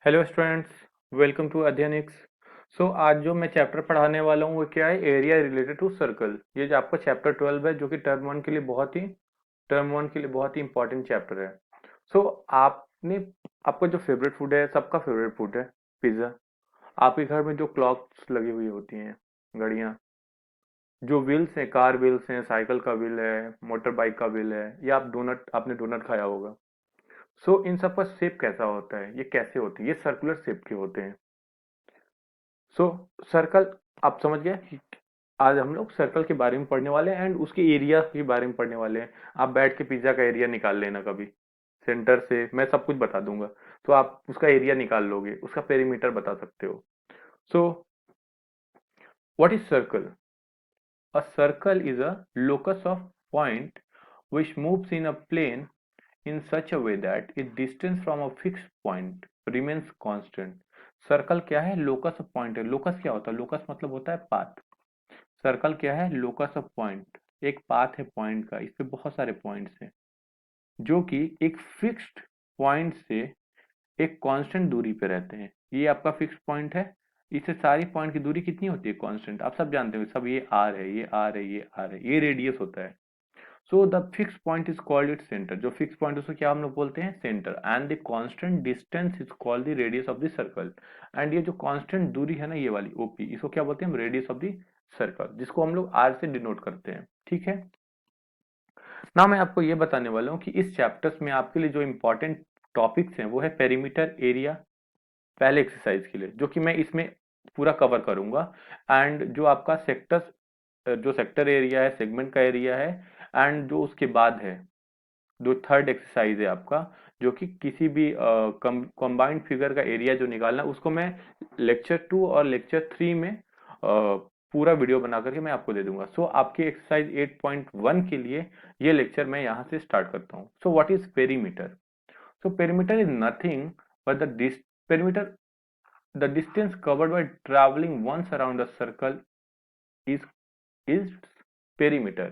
Hello students, welcome to Adhyayanix. आज जो मैं चैप्टर पढ़ाने वाला हूँ वो क्या है, एरिया रिलेटेड टू सर्कल। ये जो आपका चैप्टर 12 है जो कि टर्म वन के लिए बहुत ही इंपॉर्टेंट चैप्टर है। सो आपने आपका जो फेवरेट फूड है, सबका फेवरेट फूड है पिज्ज़ा। आपके घर में जो क्लॉक्स लगी हुई होती हैं, घड़ियाँ, जो व्हील्स हैं, कार व्हील्स हैं, साइकिल का व्हील है, मोटर बाइक का व्हील है, या आपने डोनट खाया होगा। इन सब का शेप कैसा होता है, ये कैसे होते हैं? ये सर्कुलर शेप के होते हैं। सो सर्कल, आप समझ गए कि आज हम लोग सर्कल के बारे में पढ़ने वाले हैं एंड उसके एरिया के बारे में पढ़ने वाले हैं। आप बैठ के पिज्जा का एरिया निकाल लेना कभी, सेंटर से मैं सब कुछ बता दूंगा। तो आप उसका एरिया निकाल लोगे, उसका पेरीमीटर बता सकते हो। So what is circle? A circle is a locus of point which moves in a plane in such a way that its distance from a fixed point remains constant. Circle क्या है? Locus of point है। Locus क्या होता है? Locus मतलब होता है path. Circle क्या है? लोकस ऑफ पॉइंट, एक पाथ है पॉइंट का, इस पे बहुत सारे पॉइंट्स हैं जो कि एक फिक्स्ड पॉइंट से एक कांस्टेंट दूरी पे रहते हैं। ये आपका फिक्स्ड पॉइंट है, इससे सारी पॉइंट की दूरी कितनी होती है? कांस्टेंट। आप सब जानते हो सब, ये आर है, ये आर है, ये आर है, ये रेडियस होता है। So the fix point is called it centre. जो फिक्स पॉइंट उसको क्या हम लोग बोलते हैं? Centre. And the constant distance is called the radius of the circle. And ये जो कांस्टेंट दूरी है ना, ये वाली ओपी, इसको क्या बोलते हैं? हम रेडियस ऑफ द सर्कल, जिसको हम लोग आर से डिनोट करते हैं। ठीक है ना? मैं आपको ये बताने वाला हूँ कि इस चैप्टर्स में आपके लिए जो इंपॉर्टेंट टॉपिक्स हैं वो है पेरीमीटर, एरिया, पहले एक्सरसाइज के लिए, जो कि मैं इसमें पूरा कवर करूंगा। एंड जो आपका जो सेक्टर एरिया है, सेगमेंट का एरिया है, एंड जो उसके बाद है, जो थर्ड एक्सरसाइज है आपका, जो कि किसी भी कंबाइंड फिगर का एरिया जो निकालना है, उसको मैं लेक्चर 2 और लेक्चर 3 में पूरा वीडियो बना करके मैं आपको दे दूंगा। आपकी एक्सरसाइज 8.1 के लिए ये लेक्चर मैं यहाँ से स्टार्ट करता हूँ। What is perimeter? Perimeter is nothing but perimeter, the distance covered by travelling once around the circle is is perimeter.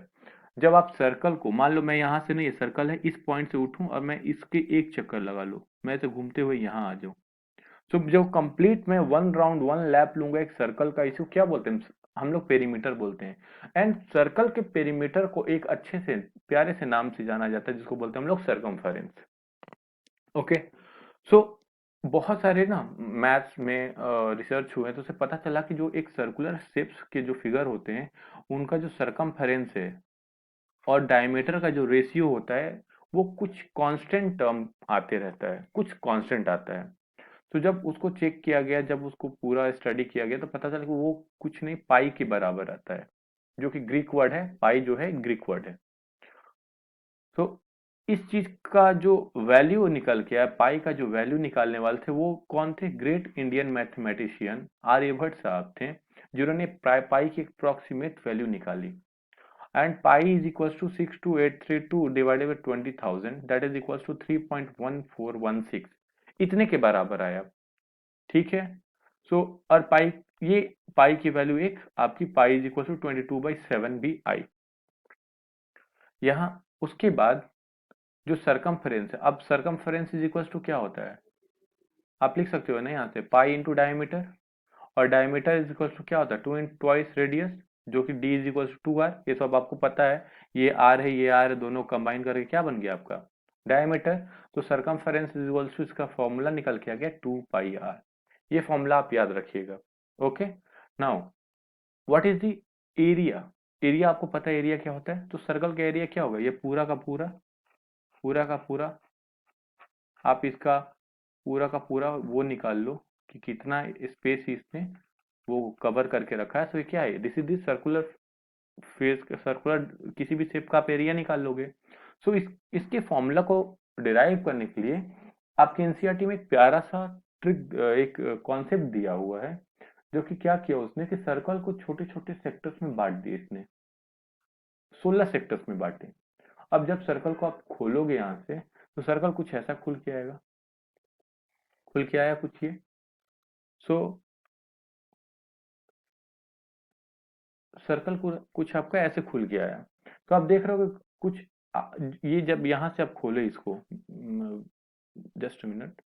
जब आप सर्कल को, मान लो मैं यहां से, नहीं ये सर्कल है, इस पॉइंट से उठूं और मैं इसके एक चक्कर लगा लूं, मैं इसे घूमते हुए यहां आ जाऊं। जब कंप्लीट मैं वन राउंड, वन लैप लूंगा एक सर्कल का, इसको क्या बोलते हैं? हम लोग पेरीमीटर बोलते हैं। एंड सर्कल के पेरीमीटर को एक अच्छे से प्यारे से नाम से जाना जाता है, जिसको बोलते हैं हम लोग सर्कमफेरेंस। ओके। सो बहुत सारे ना मैथ्स में रिसर्च हुए तो उसे पता चला कि जो एक सर्कुलर शेप्स के जो फिगर होते हैं, उनका जो सरकमफेरेंस है और डायमीटर का जो रेशियो होता है, वो कुछ कांस्टेंट टर्म आते रहता है, कुछ कांस्टेंट आता है। तो जब उसको चेक किया गया, जब उसको पूरा स्टडी किया गया, तो पता चला कि वो कुछ नहीं, पाई के बराबर आता है, जो कि ग्रीक वर्ड है। पाई जो है ग्रीक वर्ड है। तो इस चीज का जो वैल्यू निकल के आया, पाई का जो वैल्यू निकालने वाले थे वो कौन थे? ग्रेट इंडियन मैथमेटिशियन आर्यभट्ट साहब थे, जिन्होंने पाई की अप्रोक्सीमेट वैल्यू निकाली। And pi is equal to 62832 divided by 20,000, that is equal to 3.1416, इतने के बराबर आया। ठीक है। और पाई, ये पाई की वैल्यू एक आपकी पाई इज इक्वल टू 22/7 भी आई यहाँ। उसके बाद जो सरकमफेरेंस है, अब सरकमफेरेंस इज इक्वल टू क्या होता है? आप लिख सकते हो ना यहाँ से, पाई इंटू डायमीटर। और डायमीटर इज इक्वल टू क्या होता है? टू इन ट्वाइस रेडियस, जो कि D is equal to R. ये सब आपको पता है। ये आर है, ये आर है, दोनों कंबाइन करके क्या बन गया आपका? डायमीटर। तो सरकमफेरेंस इज इक्वल टू, इसका फॉर्मूला निकल के आ गया 2 पाई आर। ये फॉर्मूला आप याद रखिएगा। Okay. Now what is the area? Area आपको पता है एरिया क्या होता है? तो सर्कल का एरिया क्या होगा? ये पूरा का पूरा, पूरा का पूरा, आप इसका पूरा का पूरा वो निकाल लो कि कितना स्पेस इसने वो कवर करके रखा है। ये क्या है? This is the circular face, circular किसी भी शेप का आप एरिया निकाल लोगे। इसके फॉर्मूला को डिराइव करने के लिए आपके एनसीईआरटी में एक प्यारा सा ट्रिक, एक कॉन्सेप्ट दिया हुआ है, जो कि क्या किया उसने कि सर्कल को छोटे छोटे सेक्टर्स में बांट दिए इसने, 16 सेक्टर्स में बांटे। अब जब सर्कल को आप खोलोगे यहां से, तो सर्कल कुछ ऐसा खुल के आएगा, खुल के आया कुछ ये। सो सर्कल कुछ आपका ऐसे खुल के आया। तो आप देख रहे हो कि कुछ ये जब यहां से आप खोले इसको, जस्ट मिनट,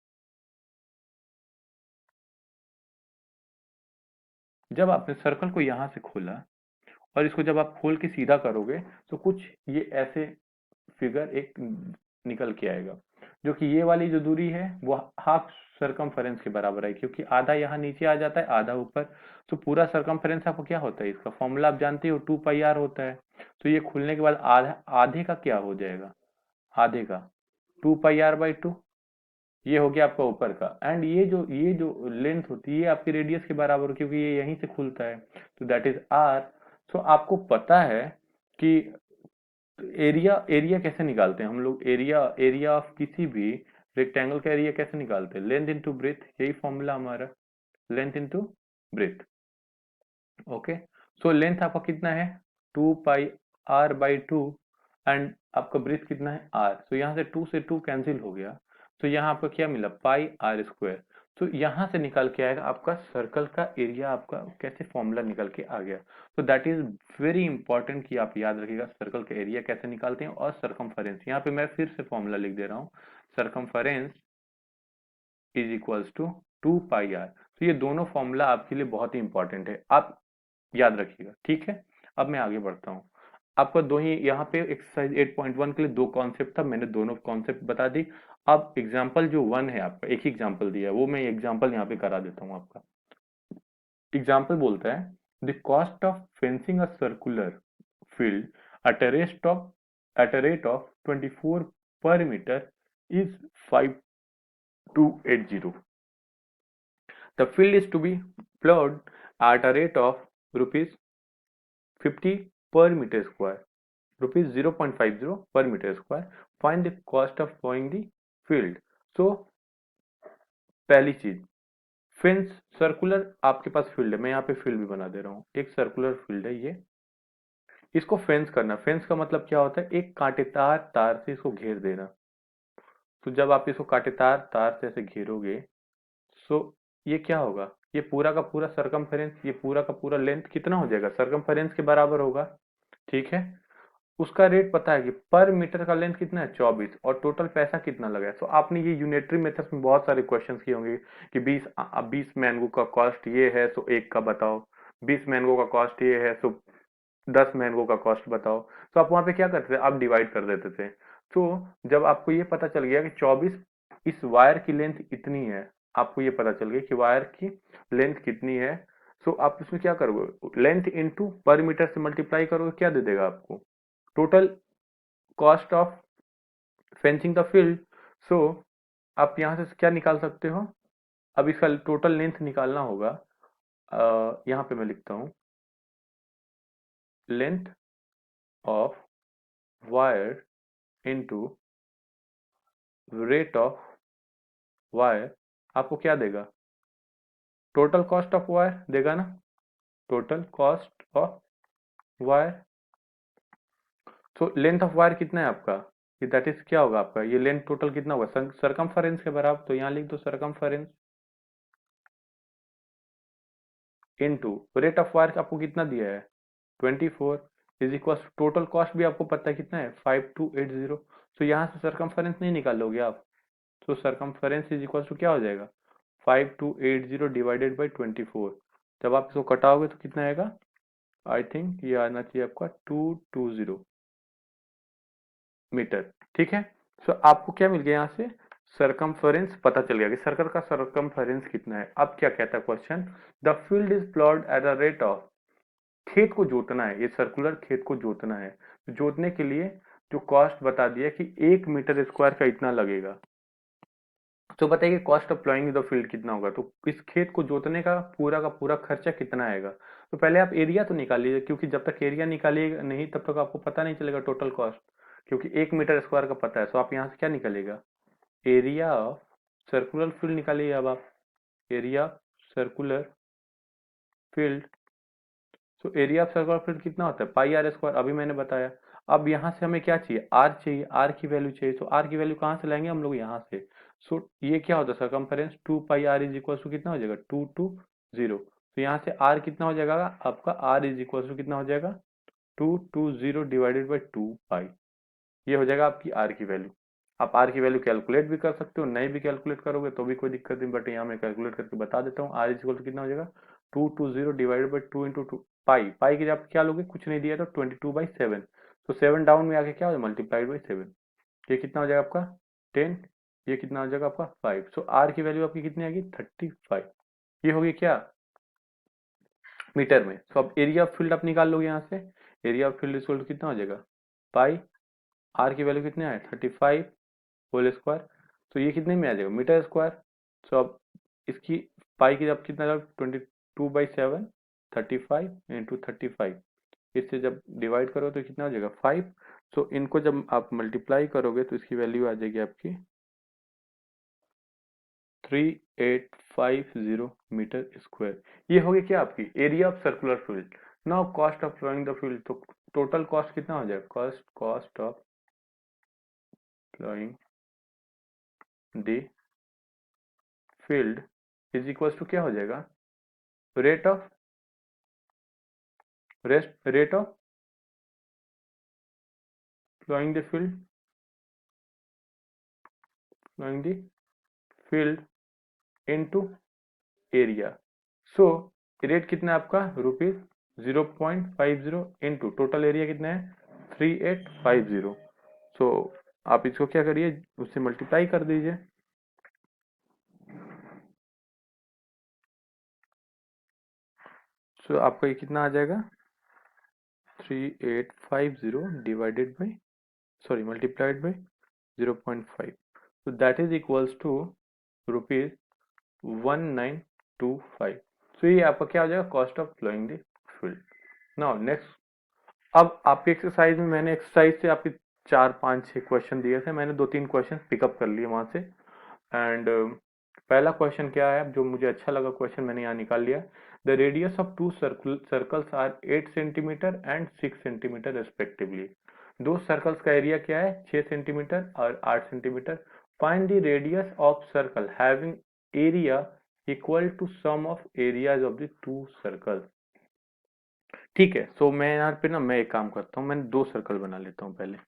जब आपने सर्कल को यहाँ से खोला और इसको जब आप खोल के सीधा करोगे तो कुछ ये ऐसे फिगर एक निकल के आएगा, जो कि ये वाली जो दूरी है वो हाफ सरकमफेरेंस के बराबर है, क्योंकि आधा यहाँ नीचे आ जाता है आधा ऊपर। तो पूरा सरकमफेरेंस आपको क्या होता है, इसका फॉर्मूला आप जानते हो 2 पाई आर होता है। तो ये खुलने के बाद आधा आधे का क्या हो जाएगा, आधे का 2 पाई आर/2, ये हो गया आपका ऊपर का। एंड ये जो लेंथ होती है ये आपकी रेडियस के बराबर, क्योंकि ये यहीं से खुलता है, तो दैट इज आर। सो आपको पता है कि एरिया एरिया कैसे निकालते हैं हम लोग, एरिया एरिया ऑफ किसी भी रेक्टेंगल का एरिया कैसे निकालते हैं, लेंथ इनटू ब्रेथ, यही फॉर्मूला हमारा, length into breadth. Okay, so length आपका कितना है 2 पाई आर/2, एंड आपका ब्रेथ कितना है आर। तो यहाँ से 2 से 2 कैंसिल हो गया, तो यहाँ आपका क्या मिला पाई आर स्क्वायर। तो यहाँ से निकल के आएगा आपका सर्कल का एरिया, आपका कैसे फॉर्मूला निकल के आ गया। तो दैट इज वेरी इंपॉर्टेंट कि आप याद रखिएगा सर्कल का एरिया कैसे निकालते हैं। और सरकमफेरेंस, यहाँ पे मैं फिर से फॉर्मूला लिख दे रहा हूँ, circumference is equals to 2 pi R. तो ये दोनों फॉर्मूला आपके लिए बहुत ही इंपॉर्टेंट है, आप याद रखिएगा, ठीक है। अब मैं आगे बढ़ता हूँ। आपका दो ही यहाँ पे एक्सरसाइज 8.1 के लिए दो कॉन्सेप्ट था, मैंने दोनों कॉन्सेप्ट बता दी। अब एग्जाम्पल जो 1 है, आपका एक ही एग्जाम्पल दिया है, वो मैं एग्जाम्पल यहाँ पे करा देता हूँ आपका। एग्जाम्पल बोलता है the cost of fencing a circular field at a rate of 24 पर metre is 5280। The field is to be plowed at a rate of rupees 50 per meter square, rupees 0.50 per meter square. Find the cost of plowing the field. So पहली चीज, fence circular आपके पास field है, मैं यहाँ पे field भी बना दे रहा हूँ, एक सर्कुलर फील्ड है ये, इसको फेंस करना। फेंस का मतलब क्या होता है, एक कांटेदार तार से इसको घेर देना। तो जब आप इसको कांटेदार तार से ऐसे घेरोगे, सो ये क्या होगा, ये पूरा का पूरा सरकमफेरेंस, ये पूरा का पूरा लेंथ कितना हो जाएगा, सरकमफेरेंस के बराबर होगा, ठीक है। उसका रेट पता है कि पर मीटर का लेंथ कितना है 24, और टोटल पैसा कितना लगा है। तो आपने ये यूनिटरी मेथड्स में बहुत सारे क्वेश्चंस किए होंगे कि 20 मैंगो का कॉस्ट ये है, सो एक का बताओ, 20 मैंगो का कॉस्ट ये है, सो 10 मैंगो का कॉस्ट बताओ। तो आप वहां पे क्या करते थे, आप डिवाइड कर देते थे। तो जब आपको ये पता चल गया कि 24 इस वायर की लेंथ इतनी है, आपको ये पता चल गया कि वायर की लेंथ कितनी है, सो आप इसमें क्या करोगे, लेंथ इनटू पर मीटर से मल्टीप्लाई करोगे, क्या दे देगा आपको, total cost of fencing the field. So आप यहां से क्या निकाल सकते हो, अब इसका टोटल लेंथ निकालना होगा। यहाँ पे मैं लिखता हूँ length of wire into rate of wire, आपको क्या देगा, टोटल कॉस्ट ऑफ वायर देगा ना, टोटल कॉस्ट ऑफ वायर। तो लेंथ ऑफ वायर कितना है आपका, कि दैट इज क्या होगा आपका, ये लेंथ टोटल कितना होगा सरकमफेरेंस के बराबर। तो यहाँ लिख दो circumference into rate of wire आपको कितना दिया है 24 इज इक्वल टोटल कॉस्ट भी आपको पता है कितना है 5280। तो यहाँ से सरकमफेरेंस नहीं निकालोगे आप, तो सरकमफेरेंस इज इक्वल टू क्या हो जाएगा 5280 डिवाइडेड बाई 24। जब आप इसको कटाओगे तो कितना आएगा, आई थिंक ये आना चाहिए आपका 220 मीटर, ठीक है। सो आपको क्या मिल गया यहाँ से, सरकमफेरेंस पता चल गया कि सर्कल का सरकमफेरेंस कितना है। अब क्या कहता है question, the field is plot at a rate of, खेत को जोतना है, ये सर्कुलर खेत को जोतना है, तो जोतने के लिए जो कॉस्ट बता दिया कि 1 मीटर स्क्वायर का इतना लगेगा। तो बताइए cost of ploughing the field कितना होगा, तो इस खेत को जोतने का पूरा खर्चा कितना आएगा। तो पहले आप एरिया तो निकालिए, क्योंकि जब तक एरिया निकालिएगा नहीं तब तक आपको पता नहीं चलेगा टोटल कॉस्ट, क्योंकि 1 मीटर स्क्वायर का पता है। तो आप यहाँ से क्या निकलेगा, एरिया ऑफ सर्कुलर फील्ड निकालिए। अब आप एरिया सर्कुलर फील्ड, तो एरिया ऑफ सर्कुलर फील्ड कितना होता है पाई आर स्क्वायर, अभी मैंने बताया। अब यहाँ से हमें क्या चाहिए, आर चाहिए, आर की वैल्यू चाहिए। तो आर की वैल्यू कहाँ से लाएंगे हम लोग, यहाँ से। सो ये क्या होता है circumference 2 pi R is equal to कितना हो जाएगा 220। तो यहाँ से आर कितना हो जाएगा आपका, आर इज इक्वल टू कितना हो जाएगा 220 डिवाइडेड बाई 2 पाई, ये हो जाएगा आपकी आर की वैल्यू। आप आर की वैल्यू कैलकुलेट भी कर सकते हो, नहीं भी कैलकुलेट करोगे तो भी कोई दिक्कत नहीं, बट यहाँ मैं कैलकुलेट करके बता देता हूँ। आर इज इक्वल टू कितना हो जाएगा 220 डिवाइडेड बाई 2 इंटू 2 पाई, पाई की जब क्या लोगे, कुछ नहीं दिया तो 22/7, तो 7 डाउन में आके क्या हो जाए मल्टीप्लाइड बाई 7, ये कितना हो जाएगा आपका 10, ये कितना हो जाएगा आपका 5, सो आर की वैल्यू आपकी कितनी आएगी 35, ये होगी क्या मीटर में। तो अब एरिया ऑफ फील्ड आप निकाल लोगे यहाँ से, area of field equal to कितना हो जाएगा पाई, आर की वैल्यू कितने आए 35 होल स्क्वायर, तो ये कितने में आ जाएगा मीटर स्क्वायर। सो अब इसकी पाई की जब कितना 22/7, 35 इंटू 35, इससे जब डिवाइड करो तो कितना हो जाएगा 5, सो इनको जब आप मल्टीप्लाई करोगे तो इसकी वैल्यू आ जाएगी आपकी 3850 मीटर स्क्वायर, ये होगी क्या आपकी area of circular field. Now cost of flowing the field, तो टोटल कॉस्ट कितना हो जाएगा, cost of flowing the field is equal to क्या हो जाएगा rate of rate of flowing the field into area, so rate कितना है आपका ₹0.50 इंटू टोटल एरिया कितना है 3850, सो आप इसको क्या करिए उससे मल्टीप्लाई कर दीजिए, सो आपका ये कितना आ जाएगा 3850 divided by sorry multiplied by 0.5, so that is equals to rupees 1925, so ये आपका क्या हो जाएगा cost of flowing the field. Now next, अब आपकी एक्सरसाइज में मैंने एक्सरसाइज से आपके 4 5 6 क्वेश्चन दिए थे, मैंने 2 3 क्वेश्चन पिकअप कर लिए वहां से, एंड पहला क्वेश्चन क्या है जो मुझे अच्छा लगा क्वेश्चन मैंने यहाँ निकाल लिया, the radius of two circles are 8 centimetre and 6 centimetre respectively, दो सर्कल्स का एरिया क्या है 6 सेंटीमीटर और 8 centimetre, find the radius of circle having area equal to sum of areas of the two circle. ठीक है, सो मैं यहाँ पे ना मैं एक काम करता हूँ, मैंने 2 सर्कल बना लेता हूँ पहले,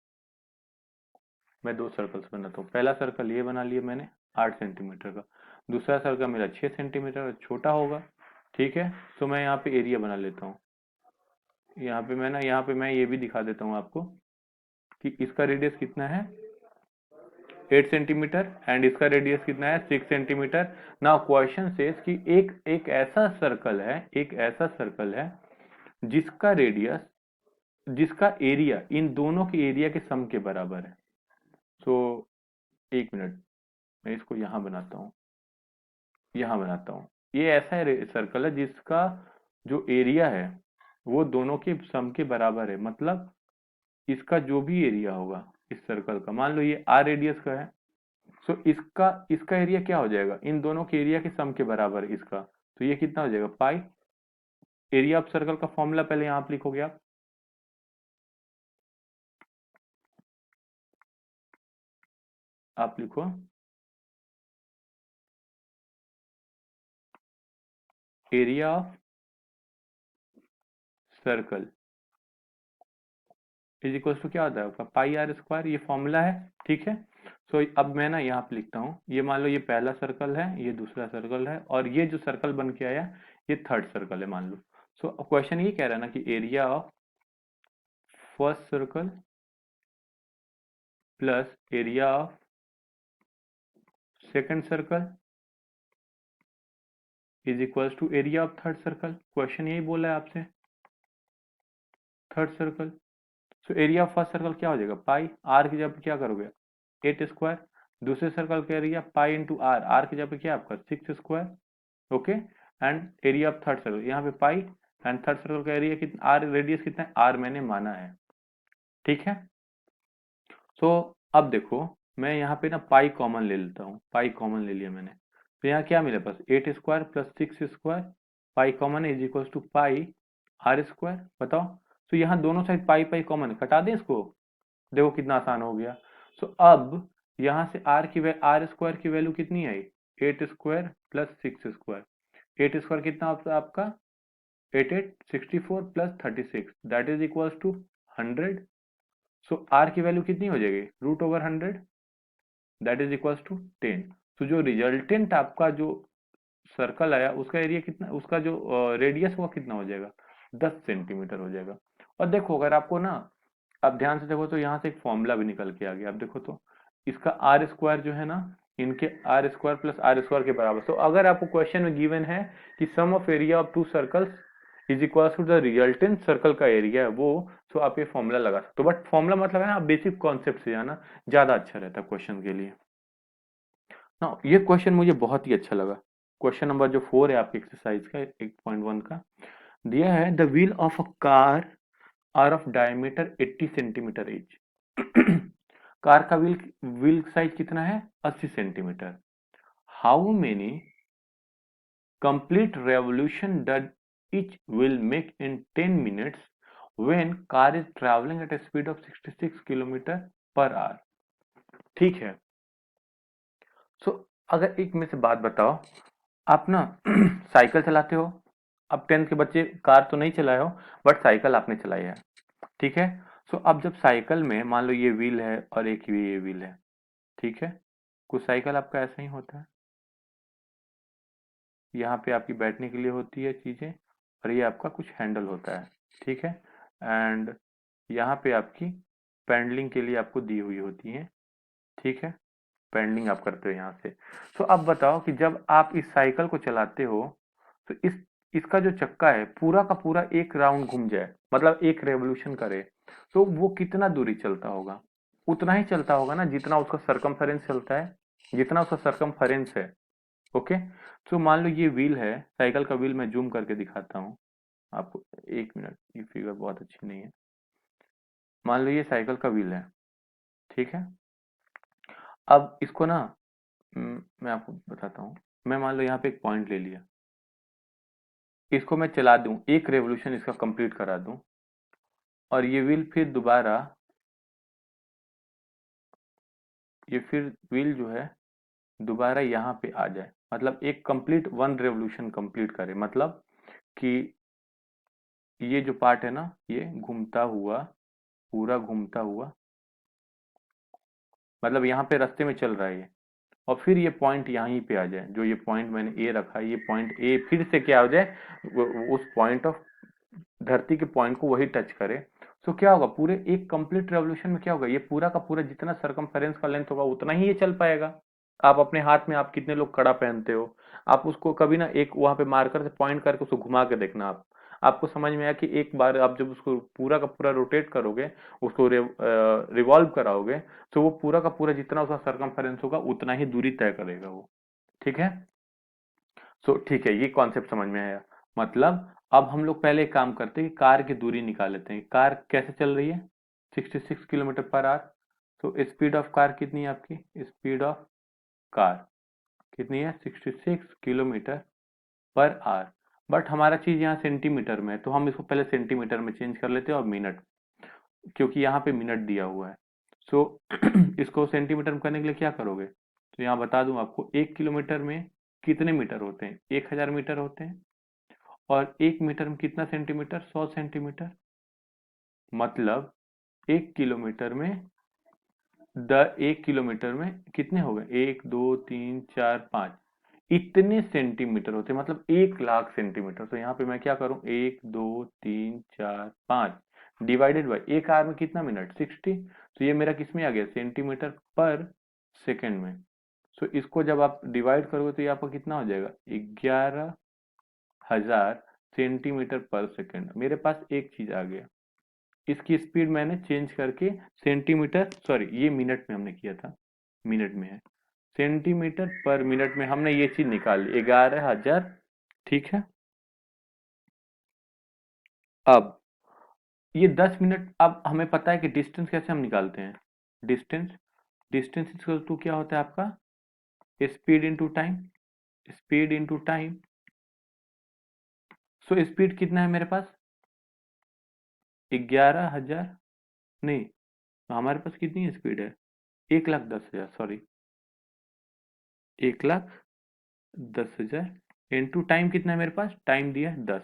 मैं 2 सर्कल्स बनाता हूँ, पहला सर्कल ये बना लिया मैंने 8 सेंटीमीटर का, दूसरा सर्कल मेरा 6 सेंटीमीटर छोटा होगा, ठीक है, तो मैं यहाँ पे एरिया बना लेता हूँ, यहाँ पे मैं ये भी दिखा देता हूँ आपको कि इसका रेडियस कितना है 8 सेंटीमीटर एंड इसका रेडियस कितना है 6 सेंटीमीटर। नाउ क्वेश्चन सेज कि एक ऐसा सर्कल है, एक ऐसा सर्कल है जिसका रेडियस, जिसका एरिया इन दोनों के एरिया के सम के बराबर है। सो एक मिनट, मैं इसको यहां बनाता हूं, यहां बनाता हूं, ये ऐसा है सर्कल है जिसका जो एरिया है वो दोनों के सम के बराबर है, मतलब इसका जो भी एरिया होगा इस सर्कल का, मान लो ये आर रेडियस का है, सो इसका इसका एरिया क्या हो जाएगा इन दोनों के एरिया के सम के बराबर है इसका, तो ये कितना हो जाएगा पाई, एरिया ऑफ सर्कल का फॉर्मूला पहले यहां आप लिखोगे, आप लिखो area of circle is equal to क्या होता है आपका पाई आर स्क्वायर, ये फॉर्मूला है, ठीक है। सो अब मैं ना यहाँ पे लिखता हूँ, ये मान लो ये पहला सर्कल है, ये दूसरा सर्कल है, और ये जो सर्कल बन के आया ये थर्ड सर्कल है मान लो। सो क्वेश्चन ये कह रहा है ना कि area of first circle plus area of second circle is equal to area of third circle, question यही बोला है आपसे third circle. So area of first circle क्या हो जाएगा पाई, आर की जगह पे क्या करोगे 8 स्क्वायर, दूसरे सर्कल का area pi into R, R की जगह पे क्या आपका 6 square, okay, and area of third circle यहाँ पे पाई, एंड थर्ड सर्कल का एरिया कितना, आर रेडियस कितना है, आर मैंने माना है, ठीक है। सो अब देखो मैं यहाँ पे ना पाई कॉमन ले लेता हूँ, पाई कॉमन ले लिया मैंने, तो यहाँ क्या मिले पास 8 square plus 6 square, pi common है is equal to pi R square, बताओ। तो यहाँ दोनों साइड पाई पाई कॉमन है, कटा दें इसको, देखो कितना आसान हो गया। सो अब यहाँ से आर स्क्वायर की वैल्यू कितनी आई 8 स्क्वायर प्लस 6 स्क्वायर, 8 स्क्वायर कितना होता है आपका 8 8 64 plus 36 that is equal to 100, so R की वैल्यू कितनी हो जाएगी √100 दैट इज इक्वल टू 10, तो जो रिजल्टेंट आपका जो सर्कल आया उसका एरिया कितना, उसका जो रेडियस हुआ कितना हो जाएगा, 10 सेंटीमीटर हो जाएगा। और देखो अगर आपको ना, अब ध्यान से देखो तो यहाँ से एक फॉर्मूला भी निकल के आ गया। अब देखो तो इसका आर स्क्वायर जो है ना, इनके R square plus R square के बराबर। तो अगर आपको क्वेश्चन में गिवन है कि sum of area of two circles is equal to the resultant circle का एरिया है वो, तो आप ये फॉर्मूला लगा सकते हो। बट फॉर्मूला मतलब है ना, आप बेसिक कॉन्सेप्ट से जाना ज्यादा अच्छा रहता है क्वेश्चन के लिए ना। ये क्वेश्चन मुझे बहुत ही अच्छा लगा। क्वेश्चन नंबर जो 4 है आपके एक्सरसाइज का 8.1 का, दिया है the wheel of a car are of diameter 80 centimetre each. Car का व्हील व्हील साइज कितना है, 80 centimetre. How many complete revolution does each will make in 10 minutes when car is traveling at a speed of 66 kilometre per hour. ठीक है। सो अगर एक में से बात बताओ, आप ना साइकिल चलाते हो, अब 10th के बच्चे कार तो नहीं चलाए हो, बट साइकिल आपने चलाई है, ठीक है। सो अब जब साइकिल में मान लो ये व्हील है और एक ये व्हील है, ठीक है। कुछ साइकिल आपका ऐसा ही होता है, यहाँ पे आपकी बैठने के लिए होती है चीजें, और ये आपका कुछ हैंडल होता है, ठीक है। एंड यहाँ पे आपकी पेडलिंग के लिए आपको दी हुई होती है, ठीक है। पेडलिंग आप करते हो यहाँ से। तो अब बताओ कि जब आप इस साइकिल को चलाते हो तो इसका जो चक्का है पूरा का पूरा एक राउंड घूम जाए, मतलब एक रेवोल्यूशन करे, तो वो कितना दूरी चलता होगा, उतना ही चलता होगा ना जितना उसका सरकमफेरेंस चलता है, जितना उसका सरकमफेरेंस है। ओके। तो मान लो ये व्हील है, साइकिल का व्हील मैं जूम करके दिखाता हूँ आपको, एक मिनट, ये फिगर बहुत अच्छी नहीं है। मान लो ये साइकिल का व्हील है, ठीक है। अब इसको ना मैं आपको बताता हूँ। मैं मान लो यहाँ पे एक पॉइंट ले लिया, इसको मैं चला दूं, एक रेवोल्यूशन इसका कंप्लीट करा दूं, और ये व्हील फिर दोबारा, ये फिर व्हील जो है दोबारा यहाँ पे आ जाए, मतलब एक कंप्लीट वन रेवोल्यूशन कंप्लीट करे, मतलब कि ये जो पार्ट है ना ये घूमता हुआ, पूरा घूमता हुआ, मतलब यहाँ पे रास्ते में चल रहा है ये, और फिर ये पॉइंट यहीं पे आ जाए, जो ये पॉइंट मैंने ए रखा है, ये पॉइंट ए फिर से क्या हो जाए, उस पॉइंट ऑफ धरती के पॉइंट को वही टच करे। तो क्या होगा, पूरे एक कंप्लीट रेवोल्यूशन में क्या होगा, ये पूरा का पूरा जितना सरकमफेरेंस का लेंथ होगा उतना ही ये चल पाएगा। आप अपने हाथ में, आप कितने लोग कड़ा पहनते हो, आप उसको कभी ना एक वहां पे मार्कर से पॉइंट करके उसको घुमा के देखना, आप आपको समझ में आया कि एक बार आप जब उसको पूरा का पूरा रोटेट करोगे, उसको रिवॉल्व कराओगे, तो वो पूरा का पूरा जितना उसका सरकमफेरेंस होगा उतना ही दूरी तय करेगा वो, ठीक है। सो ठीक है, ये कॉन्सेप्ट समझ में आया। मतलब अब हम लोग पहले एक काम करते हैं कि कार की दूरी निकाल लेते हैं, कार कैसे चल रही है, 66 किलोमीटर पर आवर। तो स्पीड ऑफ कार कितनी है आपकी, स्पीड ऑफ कार कितनी है, 66 किलोमीटर पर आवर। बट हमारा चीज यहाँ सेंटीमीटर में है, तो हम इसको पहले सेंटीमीटर में चेंज कर लेते हैं, और मिनट, क्योंकि यहाँ पे मिनट दिया हुआ है। सो इसको सेंटीमीटर में करने के लिए क्या करोगे, तो यहाँ बता दूं आपको, 1 किलोमीटर में कितने मीटर होते हैं, 1000 मीटर होते हैं, और 1 मीटर में कितना सेंटीमीटर, 100 सेंटीमीटर। मतलब 1 किलोमीटर में 1 किलोमीटर में कितने हो गए, 1 2 3 4 5, इतने सेंटीमीटर होते हैं, मतलब 1 लाख सेंटीमीटर। तो यहाँ पे मैं क्या करूं, 1 2 3 4 5 डिवाइडेड बाई, एक आवर में कितना मिनट, 60। तो ये मेरा किस में आ गया, सेंटीमीटर पर सेकेंड में। तो इसको जब आप डिवाइड करोगे तो ये आपका कितना हो जाएगा, 11,000 सेंटीमीटर पर सेकेंड। मेरे पास एक चीज आ गया, इसकी स्पीड मैंने चेंज करके सेंटीमीटर, सॉरी ये मिनट में हमने किया था, मिनट में है, सेंटीमीटर पर मिनट में हमने ये चीज निकाल ली, 11,000, ठीक है। अब ये 10 मिनट, अब हमें पता है कि डिस्टेंस कैसे हम निकालते हैं, डिस्टेंस, डिस्टेंस इक्वल टू क्या होता है आपका, speed into time, speed into time. So speed कितना है मेरे पास, 11,000, नहीं, तो हमारे पास कितनी स्पीड है, 1,10,000, सॉरी 1,10,000 इंटू टाइम कितना है मेरे पास, टाइम दिया है 10।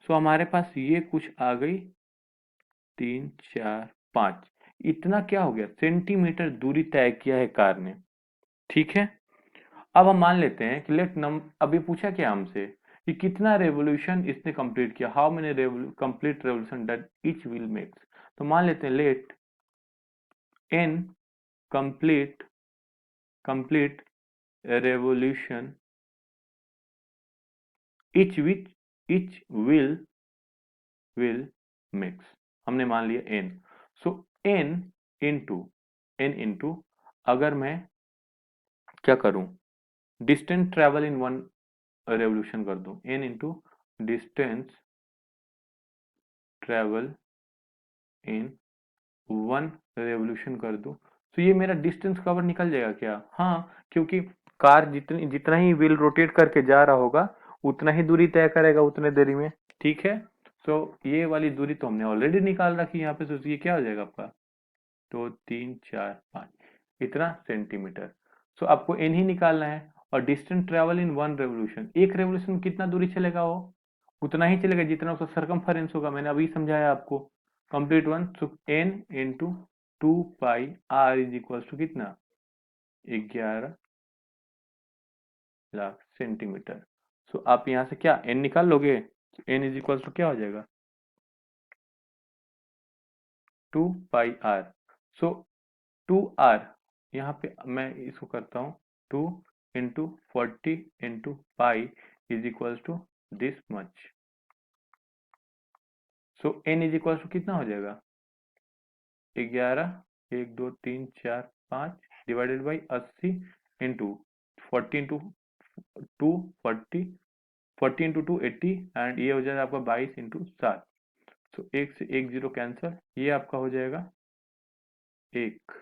सो हमारे पास ये कुछ आ गई, 3 4 5, इतना क्या हो गया, सेंटीमीटर दूरी तय किया है कार ने, ठीक है। अब हम मान लेते हैं कि लेट नम अभी पूछा क्या हमसे कि कितना रेवोल्यूशन इसने कंप्लीट किया, how many complete revolution that each wheel makes. तो मान लेते हैं let n complete revolution each will makes, हमने मान लिया n। सो n इंटू अगर मैं क्या करूं, distance travel in one revolution कर दूं, n into distance travel in one revolution कर दूं, तो ये मेरा डिस्टेंस कवर निकल जाएगा क्या? हाँ, क्योंकि कार जितना ही व्हील रोटेट करके जा रहा होगा उतना ही दूरी तय करेगा उतने देरी में। ठीक है, तो ये वाली दूरी तो हमने ऑलरेडी निकाल रखी यहाँ पे, तो ये क्या हो जाएगा आपका 2 3 4 5 इतना सेंटीमीटर। सो आपको एन ही निकालना है, और distance travel in one revolution, एक रेवोल्यूशन कितना दूरी चलेगा, वो उतना ही चलेगा जितना उसका सरकमफेरेंस होगा। मैंने अभी समझाया आपको complete one. So N into 2 pi R is equal to कितना 11 लाख सेंटीमीटर। सो आप यहाँ से क्या एन निकाल लोगे, एन इज इक्वल टू क्या हो जाएगा 2 पाई आर। सो 2 आर, यहाँ पे मैं इसको करता हूँ 2 इंटू 40 इंटू पाई is equal to this much. So N is equal to कितना हो जाएगा 11 1 2 3 4 5 divided by 80 into 40 into 2 40, 40 into 2 80, and ये हो जाएगा आपका 22 इंटू 7। सो एक से एक जीरो कैंसिल, ये आपका हो जाएगा 1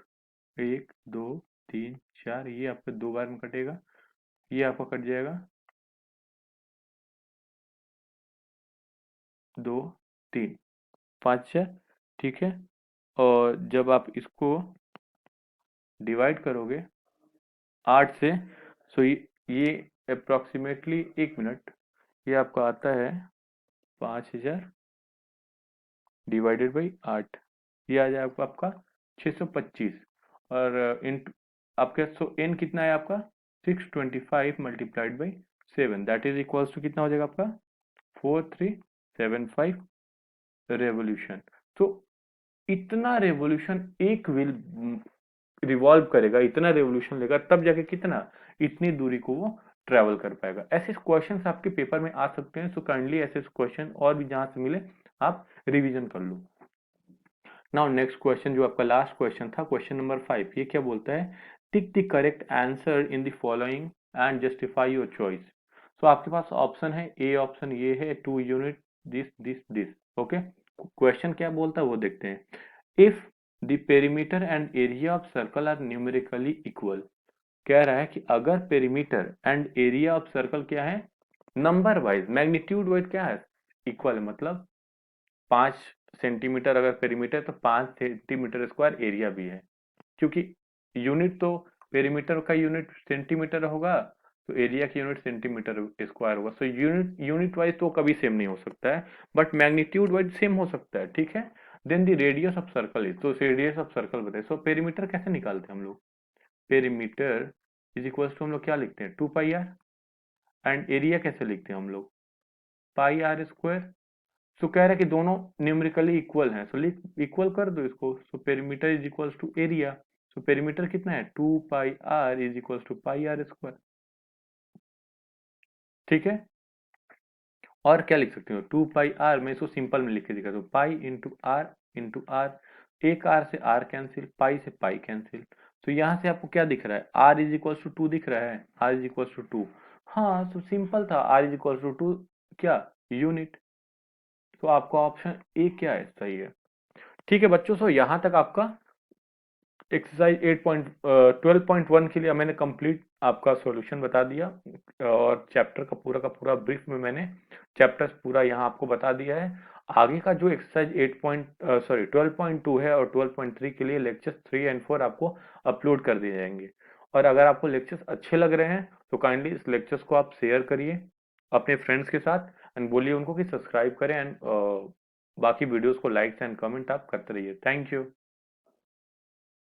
1 2 3 4, ये आपका 2 बार में कटेगा, ये आपका कट जाएगा 2 3 5 6। ठीक है, और जब आप इसको डिवाइड करोगे 8 से, सो ये अप्रोक्सीमेटली 1 मिनट, ये आपका आता है 5000 डिवाइडेड बाई 8, ये आ जाएगा आपका 625। और इन आपके सो एन कितना है आपका 625 multiplied by 7, that is equals to कितना हो जाएगा आपका 4375 रेवोल्यूशन। तो इतना रेवोल्यूशन एक व्हील रिवॉल्व करेगा, इतना रेवोल्यूशन लेगा, तब जाके कितना इतनी दूरी को वो ट्रेवल कर पाएगा। ऐसे क्वेश्चंस आपके पेपर में आ सकते हैं, सो काइंडली ऐसे क्वेश्चन और भी जहां से मिले आप रिवीजन कर लो। नाउ नेक्स्ट क्वेश्चन जो आपका लास्ट क्वेश्चन था, क्वेश्चन नंबर 5, ये क्या बोलता है, tick the correct answer in the following and justify your choice. So आपके पास ऑप्शन है, ए ऑप्शन ये है 2 यूनिट दिस। ओके, क्वेश्चन क्या बोलता है वो देखते हैं। If the perimeter and area of circle are numerically equal, कह रहा है कि अगर perimeter and area of circle क्या है नंबर वाइज, मैग्नीट्यूड वाइज क्या है इक्वल है, मतलब 5 सेंटीमीटर अगर पेरीमीटर तो 5 सेंटीमीटर स्क्वायर एरिया भी है, क्योंकि यूनिट तो पेरीमीटर का यूनिट सेंटीमीटर होगा, तो एरिया की यूनिट सेंटीमीटर स्क्वायर होगा। सो यूनिट वाइज तो कभी सेम नहीं हो सकता है, बट मैग्नीट्यूड वाइज सेम हो सकता है। ठीक है, then the radius of circle is, तो रेडियस ऑफ सर्कल बताए। सो पेरीमीटर कैसे निकालते हैं हम लोग, पेरीमीटर इज इक्वल टू हम लोग क्या लिखते हैं 2 पाई आर, एंड एरिया कैसे लिखते हैं हम लोग पाई आर स्क्वायर। सो कह रहा है कि दोनों न्यूमेरिकली इक्वल हैं, सो लिख इक्वल कर दो इसको। So perimeter is equal to area, so perimeter कितना है 2 pi R is equal to pi R square. ठीक है, और क्या लिख सकते हो 2 पाई आर, मैं इसको सिंपल में लिख के दिखा दूं, पाई इंटू आर, एक आर से आर कैंसिल, पाई से पाई कैंसिल। तो यहाँ से आपको क्या दिख रहा है आर इज इक्वल टू 2 दिख रहा है, आर इज इक्वल टू 2। हाँ, तो सिंपल था, आर इज इक्वल टू 2 क्या यूनिट। तो आपका ऑप्शन ए क्या है सही है। ठीक है बच्चों, सो यहाँ तक आपका एक्सरसाइज 12.1 के लिए मैंने कंप्लीट आपका सॉल्यूशन बता दिया, और चैप्टर का पूरा ब्रीफ में मैंने चैप्टर्स पूरा यहाँ आपको बता दिया है। आगे का जो एक्सरसाइज 12.2 है और 12.3 के लिए लेक्चर्स 3 एंड 4 आपको अपलोड कर दिए जाएंगे। और अगर आपको लेक्चर्स अच्छे लग रहे हैं तो काइंडली इस लेक्चर्स को आप शेयर करिए अपने फ्रेंड्स के साथ, एंड बोलिए उनको कि सब्सक्राइब करें, एंड बाकी वीडियोस को लाइक्स एंड कमेंट आप करते रहिए। Thank you.